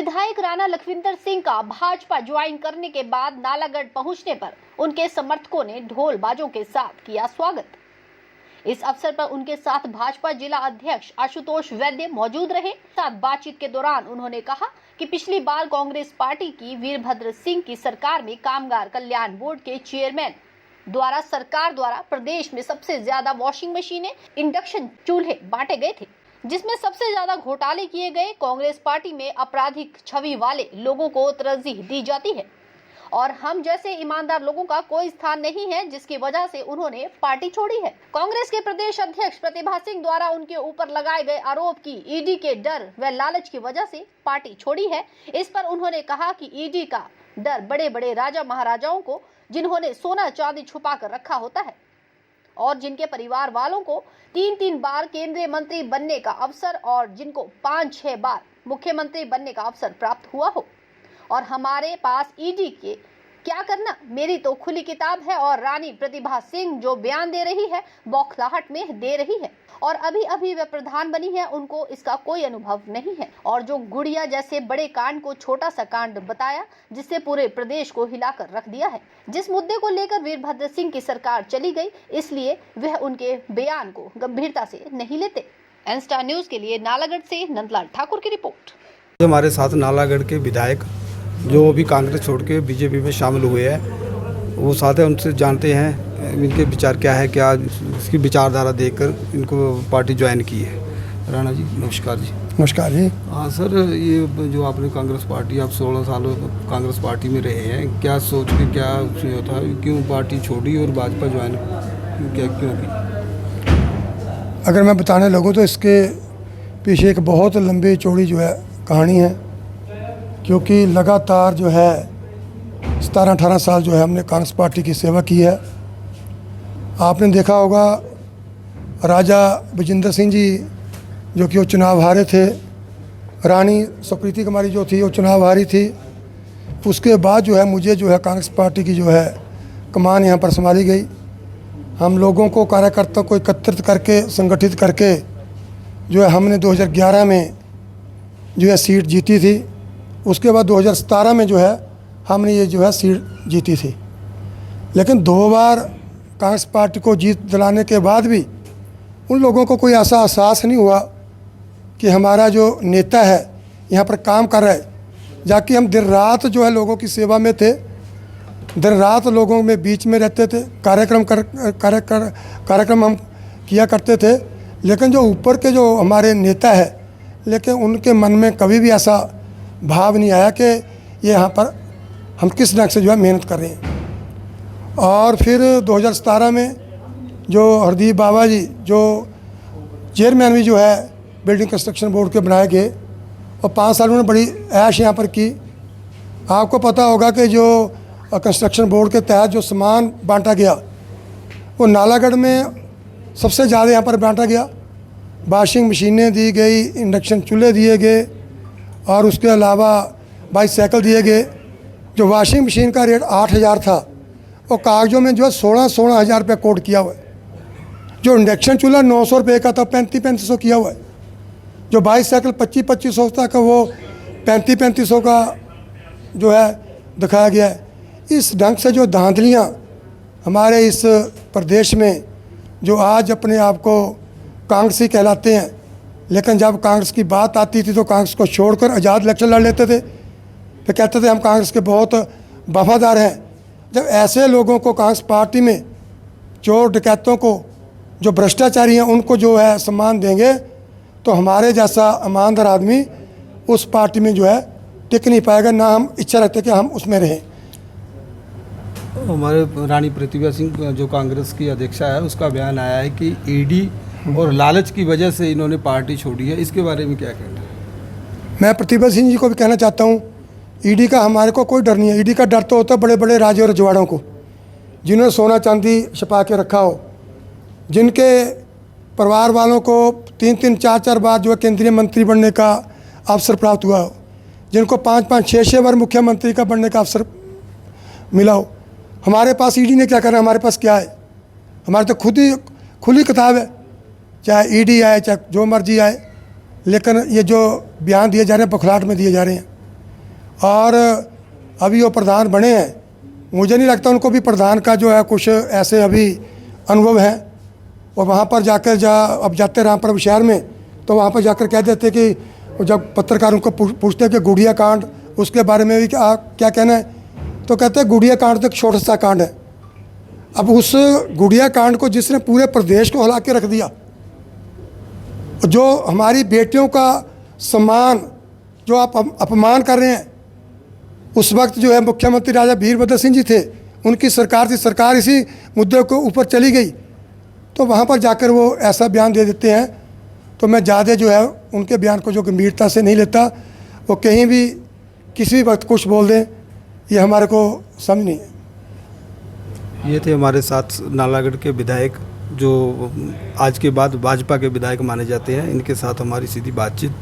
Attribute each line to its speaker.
Speaker 1: विधायक राणा लखविंदर सिंह का भाजपा ज्वाइन करने के बाद नालागढ़ पहुंचने पर उनके समर्थकों ने ढोल बाजों के साथ किया स्वागत। इस अवसर पर उनके साथ भाजपा जिला अध्यक्ष आशुतोष वैद्य मौजूद रहे। साथ बातचीत के दौरान उन्होंने कहा कि पिछली बार कांग्रेस पार्टी की वीरभद्र सिंह की सरकार में कामगार कल्याण बोर्ड के चेयरमैन द्वारा सरकार द्वारा प्रदेश में सबसे ज्यादा वॉशिंग मशीनें, इंडक्शन चूल्हे बांटे गए थे, जिसमें सबसे ज्यादा घोटाले किए गए। कांग्रेस पार्टी में आपराधिक छवि वाले लोगों को तरजीह दी जाती है और हम जैसे ईमानदार लोगों का कोई स्थान नहीं है, जिसकी वजह से उन्होंने पार्टी छोड़ी है। कांग्रेस के प्रदेश अध्यक्ष प्रतिभा सिंह द्वारा उनके ऊपर लगाए गए आरोप की ईडी के डर व लालच की वजह से पार्टी छोड़ी है। इस पर उन्होंने कहा कि ईडी का डर बड़े बड़े राजा महाराजाओं को, जिन्होंने सोना चांदी छुपा कर रखा होता है और जिनके परिवार वालों को 3-3 बार केंद्रीय मंत्री बनने का अवसर और जिनको 5-6 बार मुख्यमंत्री बनने का अवसर प्राप्त हुआ हो, और हमारे पास ईडी के क्या करना, मेरी तो खुली किताब है। और रानी प्रतिभा सिंह जो बयान दे रही है, बौखलाहट में दे रही है और अभी अभी वे प्रधान बनी है, उनको इसका कोई अनुभव नहीं है। और जो गुड़िया जैसे बड़े कांड को छोटा सा कांड बताया, जिससे पूरे प्रदेश को हिलाकर रख दिया है। जिस मुद्दे को लेकर वीरभद्र सिंह की सरकार चली गई, इसलिए वह उनके बयान को गंभीरता से नहीं लेते। एन स्टार न्यूज के लिए नालागढ़ से नंदलाल ठाकुर की रिपोर्ट।
Speaker 2: हमारे साथ नालागढ़ के विधायक जो अभी कांग्रेस छोड़ के बीजेपी में शामिल हुए हैं, वो साथ है, उनसे जानते हैं इनके विचार क्या है, क्या इसकी विचारधारा देखकर इनको पार्टी ज्वाइन की है। राणा जी नमस्कार जी।
Speaker 3: नमस्कार जी।
Speaker 2: हाँ सर, ये जो आपने कांग्रेस पार्टी, आप 16 साल कांग्रेस पार्टी में रहे हैं, क्या सोच के क्या होता है, क्यों पार्टी छोड़ी और भाजपा ज्वाइन क्यों की?
Speaker 3: अगर मैं बताने लगूँ तो इसके पीछे एक बहुत लंबी चौड़ी जो है कहानी है, क्योंकि लगातार जो है 17-18 साल जो है हमने कांग्रेस पार्टी की सेवा की है। आपने देखा होगा राजा विजेंद्र सिंह जी जो कि वो चुनाव हारे थे, रानी सुप्रीति कुमारी जो थी वो चुनाव हारी थी। उसके बाद जो है मुझे जो है कांग्रेस पार्टी की जो है कमान यहाँ पर संभाली गई। हम लोगों को, कार्यकर्ताओं को एकत्रित करके, संगठित करके जो है हमने 2011 में जो है सीट जीती थी। उसके बाद 2017 में जो है हमने ये जो है सीट जीती थी। लेकिन 2 बार कांग्रेस पार्टी को जीत दिलाने के बाद भी उन लोगों को कोई ऐसा एहसास नहीं हुआ कि हमारा जो नेता है यहाँ पर काम कर रहा है। जाकि हम दिन रात जो है लोगों की सेवा में थे, दिन रात लोगों में बीच में रहते थे, कार्यक्रम हम किया करते थे। लेकिन जो ऊपर के जो हमारे नेता है, लेकिन उनके मन में कभी भी ऐसा भाव नहीं आया कि ये यहाँ पर हम किस ढंग से जो है मेहनत कर रहे हैं। और फिर 2017 में जो हरदीप बाबा जी जो चेयरमैन भी जो है बिल्डिंग कंस्ट्रक्शन बोर्ड के बनाए गए और 5 साल उन्होंने बड़ी ऐश यहाँ पर की। आपको पता होगा कि जो कंस्ट्रक्शन बोर्ड के तहत जो सामान बांटा गया वो नालागढ़ में सबसे ज़्यादा यहाँ पर बांटा गया। वॉशिंग मशीनें दी गई, इंडक्शन चूल्हे दिए गए और उसके अलावा बाईसाइकिल दिए गए। जो वॉशिंग मशीन का रेट 8,000 था वो कागज़ों में जो है 16,000 रुपये कोट किया हुआ है। जो इंडक्शन चूल्हा 900 रुपये का था 3500 किया हुआ है। जो बाईसाइकिल 2500 तक वो 3500 का जो है दिखाया गया है। इस ढंग से जो धांधलियाँ हमारे इस प्रदेश में जो आज अपने आप को कांग्रेसी कहलाते हैं, लेकिन जब कांग्रेस की बात आती थी तो कांग्रेस को छोड़कर आज़ाद इलेक्शन लड़ लेते थे, फिर कहते थे हम कांग्रेस के बहुत वफादार हैं। जब ऐसे लोगों को कांग्रेस पार्टी में, चोर डकैतों को, जो भ्रष्टाचारी हैं, उनको जो है सम्मान देंगे तो हमारे जैसा ईमानदार आदमी उस पार्टी में जो है टिक नहीं पाएगा। ना हम इच्छा रखते कि हम उसमें रहें।
Speaker 2: हमारे रानी प्रतिभा सिंह जो कांग्रेस की अध्यक्षा है, उसका बयान आया है कि ईडी और लालच की वजह से इन्होंने पार्टी छोड़ी है। इसके बारे में क्या कहना है?
Speaker 3: मैं प्रतिभा सिंह जी को भी कहना चाहता हूँ, ईडी का हमारे को कोई डर नहीं है। ईडी का डर तो होता है बड़े बड़े राजे और रजवाड़ों को, जिन्होंने सोना चांदी छिपा के रखा हो, जिनके परिवार वालों को 3-3, 4-4 बार जो है केंद्रीय मंत्री बनने का अवसर प्राप्त हुआ हो, जिनको 5-5, 6-6 बार मुख्यमंत्री का बनने का अवसर मिला हो। हमारे पास ईडी ने क्या करना, हमारे पास क्या है? हमारे तो खुद ही खुली किताब है, चाहे ईडी आए चाहे जो मर्जी आए। लेकिन ये जो बयान दिए जा रहे हैं बौखलाहट में दिए जा रहे हैं। और अभी वो प्रधान बने हैं, मुझे नहीं लगता उनको भी प्रधान का जो है कुछ ऐसे अभी अनुभव है। और वहाँ पर जाकर अब जाते रामपुर शहर में, तो वहाँ पर जाकर कह देते कि जब पत्रकार उनको पूछते हैं कि गुड़िया कांड उसके बारे में भी क्या कहना है, तो कहते हैं गुड़िया कांड तो एक छोटा सा कांड है। अब उस गुड़िया कांड को जिसने पूरे प्रदेश को हिला के रख दिया, जो हमारी बेटियों का सम्मान जो आप अपमान कर रहे हैं, उस वक्त जो है मुख्यमंत्री राजा वीरभद्र सिंह जी थे, उनकी सरकार थी, सरकार इसी मुद्दे को ऊपर चली गई, तो वहाँ पर जाकर वो ऐसा बयान दे देते हैं। तो मैं ज़्यादा जो है उनके बयान को जो गंभीरता से नहीं लेता, वो कहीं भी किसी भी वक्त कुछ बोल दें, ये हमारे को समझ नहीं है।
Speaker 2: ये थे हमारे साथ नालागढ़ के विधायक जो आज के बाद भाजपा के विधायक माने जाते हैं, इनके साथ हमारी सीधी बातचीत।